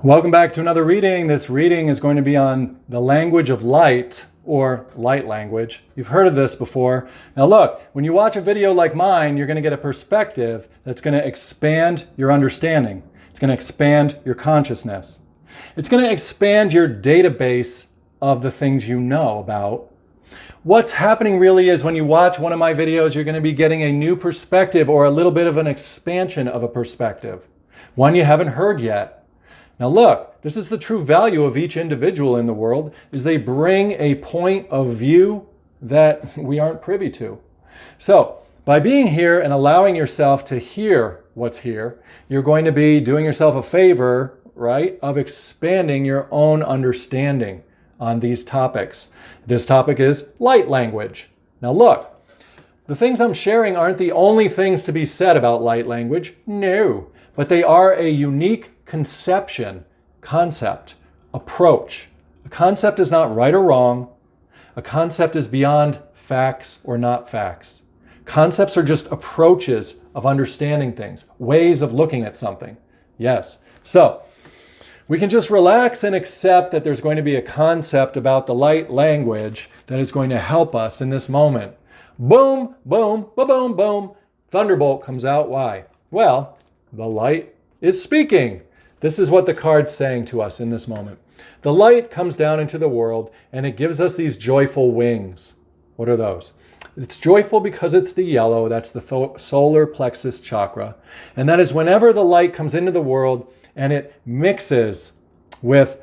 Welcome back to another reading. This reading is going to be on the language of light, or light language. You've heard of this before. Now look, when you watch a video like mine, you're going to get a perspective that's going to expand your understanding. It's going to expand your consciousness. It's going to expand your database of the things you know about. What's happening really is when you watch one of my videos, you're going to be getting a new perspective or a little bit of an expansion of a perspective, one you haven't heard yet. Now look, this is the true value of each individual in the world, is they bring a point of view that we aren't privy to. So by being here and allowing yourself to hear what's here, you're going to be doing yourself a favor, right, of expanding your own understanding on these topics. This topic is light language. Now look, the things I'm sharing aren't the only things to be said about light language. No, but they are a unique concept, approach. A concept is not right or wrong. A concept is beyond facts or not facts. Concepts are just approaches of understanding things, ways of looking at something. Yes. So we can just relax and accept that there's going to be a concept about the light language that is going to help us in this moment. Boom, boom, boom, boom. Thunderbolt comes out. Why? Well, the light is speaking. This is what the card's saying to us in this moment. The light comes down into the world and it gives us these joyful wings. What are those? It's joyful because it's the yellow. That's the solar plexus chakra. And that is whenever the light comes into the world and it mixes with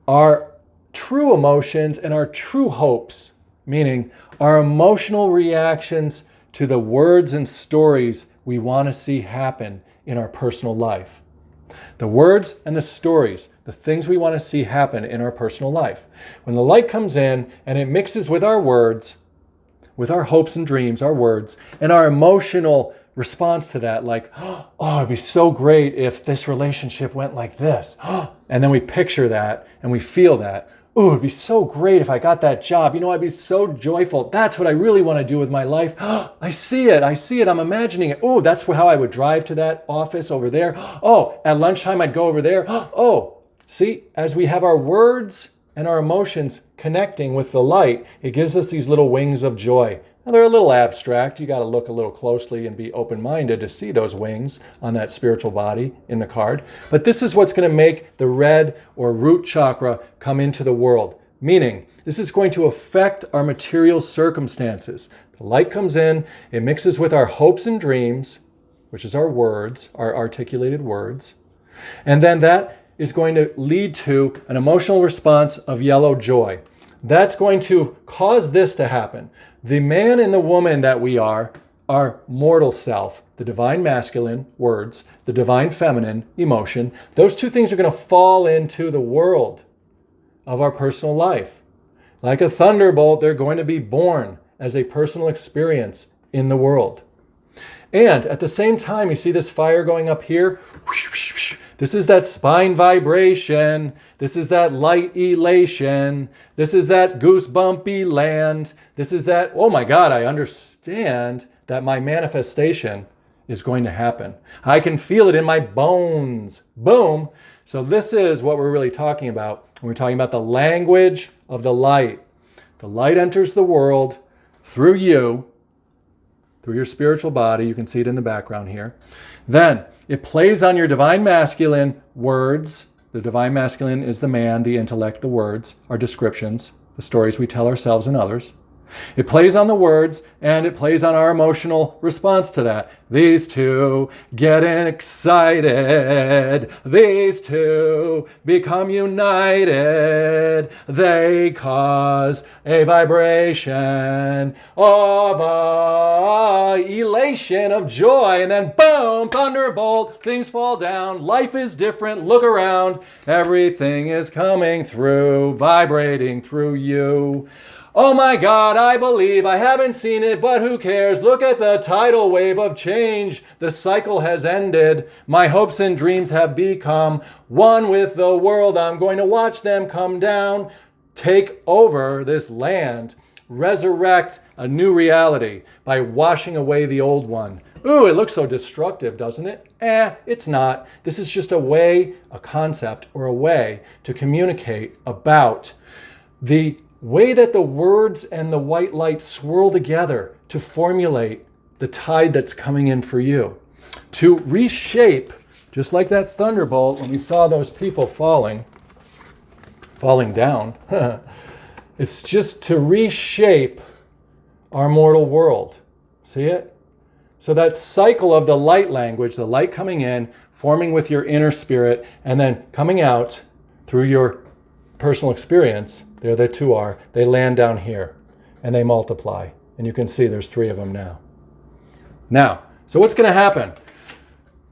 our true emotions and our true hopes, meaning our emotional reactions to the words and stories we want to see happen in our personal life. The words and the stories, the things we want to see happen in our personal life. When the light comes in and it mixes with our words, with our hopes and dreams, our words, and our emotional response to that, like, oh, it'd be so great if this relationship went like this. And then we picture that and we feel that. Oh, it'd be so great if I got that job. I'd be so joyful. That's what I really want to do with my life. I see it. I'm imagining it. Oh, that's how I would drive to that office over there. Oh, at lunchtime, I'd go over there. Oh, see, as we have our words and our emotions connecting with the light, it gives us these little wings of joy. Now, they're a little abstract. You got to look a little closely and be open-minded to see those wings on that spiritual body in the card. But this is what's going to make the red or root chakra come into the world. Meaning, this is going to affect our material circumstances. The light comes in, it mixes with our hopes and dreams, which is our words, our articulated words. And then that is going to lead to an emotional response of yellow joy. That's going to cause this to happen. The man and the woman that we are, our mortal self, the divine masculine, words, the divine feminine, emotion, those two things are going to fall into the world of our personal life. Like a thunderbolt, they're going to be born as a personal experience in the world. And at the same time, you see this fire going up here? This is that spine vibration. This is that light elation. This is that goosebumpy land. This is that, oh my God, I understand that my manifestation is going to happen. I can feel it in my bones. Boom. So this is what we're really talking about. We're talking about the language of the light. The light enters the world through you, through your spiritual body. You can see it in the background here. Then it plays on your divine masculine words. The divine masculine is the man, the intellect, the words, our descriptions, the stories we tell ourselves and others. It plays on the words and it plays on our emotional response to that. These two get excited. These two become united. They cause a vibration of elation, of joy. And then boom, thunderbolt, things fall down. Life is different. Look around. Everything is coming through, vibrating through you. Oh my God, I believe. I haven't seen it, but who cares? Look at the tidal wave of change. The cycle has ended. My hopes and dreams have become one with the world. I'm going to watch them come down, take over this land, resurrect a new reality by washing away the old one, Ooh, it looks so destructive, doesn't it? It's not. This is just a way, a concept, or a way to communicate about the way that the words and the white light swirl together to formulate the tide that's coming in for you. To reshape, just like that thunderbolt when we saw those people falling down. It's just to reshape our mortal world. See it? So that cycle of the light language, the light coming in, forming with your inner spirit, and then coming out through your personal experience, there the two are, they land down here and they multiply. And you can see there's 3 of them now. Now, so what's going to happen?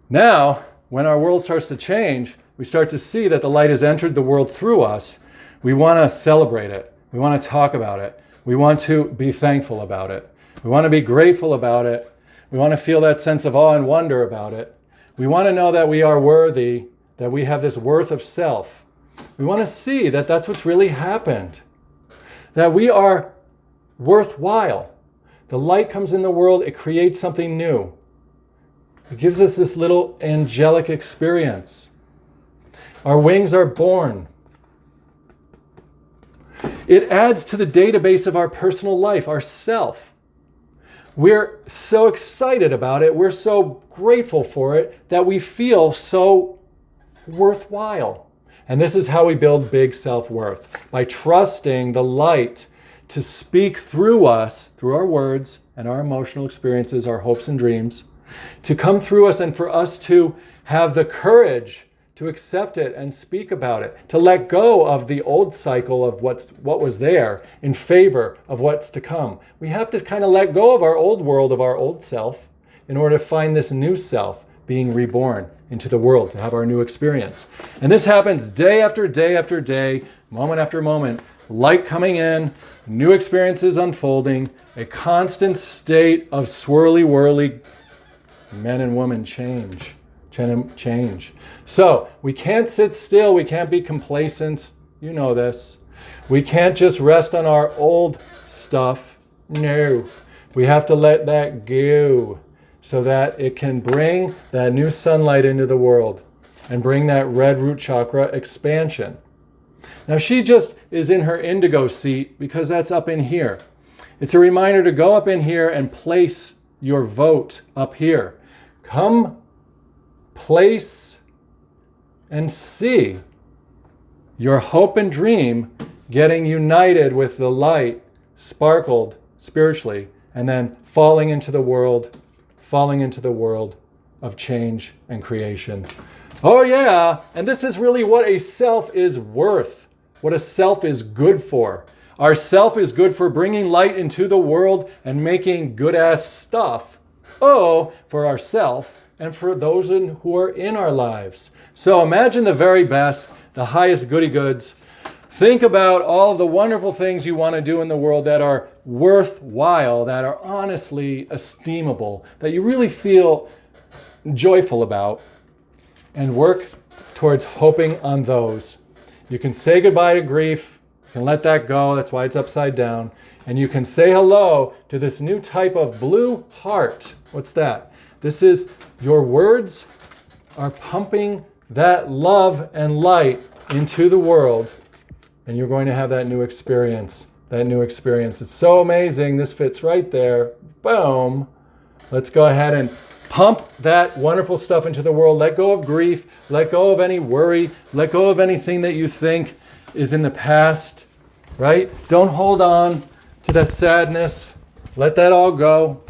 Now, when our world starts to change, we start to see that the light has entered the world through us. We want to celebrate it. We want to talk about it. We want to be thankful about it. We want to be grateful about it. We want to feel that sense of awe and wonder about it. We want to know that we are worthy, that we have this worth of self. We want to see that that's what's really happened, that we are worthwhile. The light comes in the world, it creates something new. It gives us this little angelic experience. Our wings are born. It adds to the database of our personal life, our self. We're so excited about it, we're so grateful for it, that we feel so worthwhile. And this is how we build big self-worth, by trusting the light to speak through us, through our words and our emotional experiences, our hopes and dreams, to come through us and for us to have the courage to accept it and speak about it, to let go of the old cycle of what was there in favor of what's to come. We have to kind of let go of our old world, of our old self, in order to find this new self being reborn into the world, to have our new experience. And this happens day after day after day, moment after moment. Light coming in, new experiences unfolding, a constant state of swirly whirly men and women change. So we can't sit still, we can't be complacent, you know this. We can't just rest on our old stuff, no. We have to let that go so that it can bring that new sunlight into the world and bring that red root chakra expansion. Now she just is in her indigo seat because that's up in here. It's a reminder to go up in here and place your vote up here. Come place and see your hope and dream getting united with the light, sparkled spiritually, and then falling into the world of change and creation. Oh yeah, and this is really what a self is worth, what a self is good for. Our self is good for bringing light into the world and making good-ass stuff, for ourself and for those who are in our lives. So imagine the very best, the highest goody goods. Think about all the wonderful things you want to do in the world that are worthwhile, that are honestly esteemable, that you really feel joyful about, and work towards hoping on those. You can say goodbye to grief. You can let that go. That's why it's upside down. And you can say hello to this new type of blue heart. What's that? This is your words are pumping that love and light into the world, and you're going to have that new experience. It's so amazing. This fits right there. Boom. Let's go ahead and pump that wonderful stuff into the world. Let go of grief. Let go of any worry. Let go of anything that you think is in the past, right? Don't hold on to that sadness. Let that all go.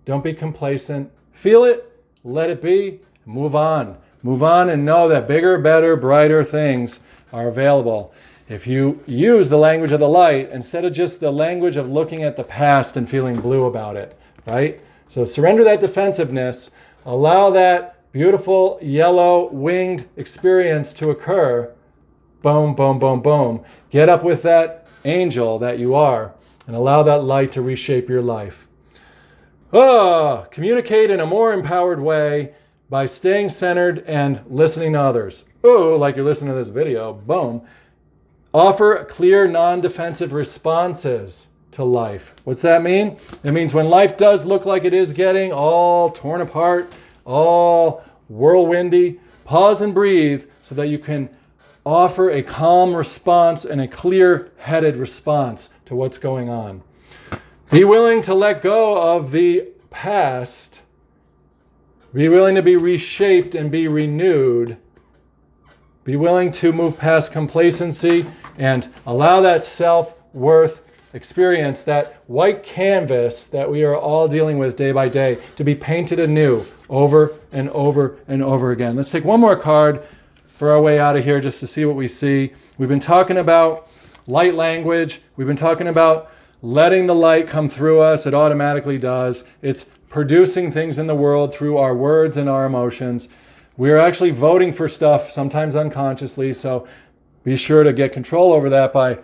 Don't be complacent. Feel it, let it be, move on. Move on and know that bigger, better, brighter things are available. If you use the language of the light instead of just the language of looking at the past and feeling blue about it, right? So surrender that defensiveness, allow that beautiful yellow winged experience to occur. Boom, boom, boom, boom. Get up with that angel that you are and allow that light to reshape your life. Communicate in a more empowered way by staying centered and listening to others. Like you're listening to this video. Boom. Offer clear, non-defensive responses. to life. What's that mean? It means when life does look like it is getting all torn apart, all whirlwindy, pause and breathe so that you can offer a calm response and a clear-headed response to what's going on. Be willing to let go of the past. Be willing to be reshaped and be renewed. Be willing to move past complacency and allow that self-worth experience, that white canvas that we are all dealing with day by day, to be painted anew over and over and over again. Let's take one more card for our way out of here just to see what we see. We've been talking about light language. We've been talking about letting the light come through us. It automatically does. It's producing things in the world through our words and our emotions. We're actually voting for stuff, sometimes unconsciously, so be sure to get control over that by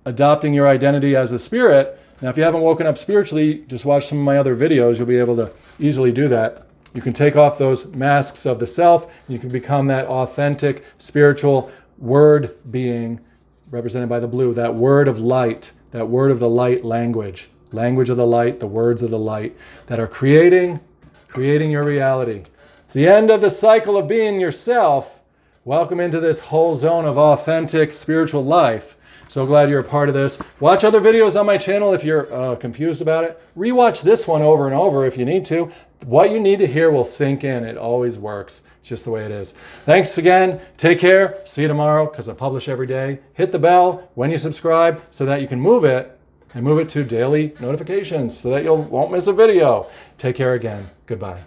adopting your identity as a spirit. Now, if you haven't woken up spiritually, just watch some of my other videos. You'll be able to easily do that. You can take off those masks of the self, and you can become that authentic, spiritual word being represented by the blue, that word of light, that word of the light language of the light, the words of the light that are creating your reality. It's the end of the cycle of being yourself. Welcome into this whole zone of authentic spiritual life. So glad you're a part of this. Watch other videos on my channel if you're confused about it. Rewatch this one over and over if you need to. What you need to hear will sink in. It always works. It's just the way it is. Thanks again. Take care. See you tomorrow because I publish every day. Hit the bell when you subscribe so that you can move it and move it to daily notifications so that you won't miss a video. Take care again. Goodbye.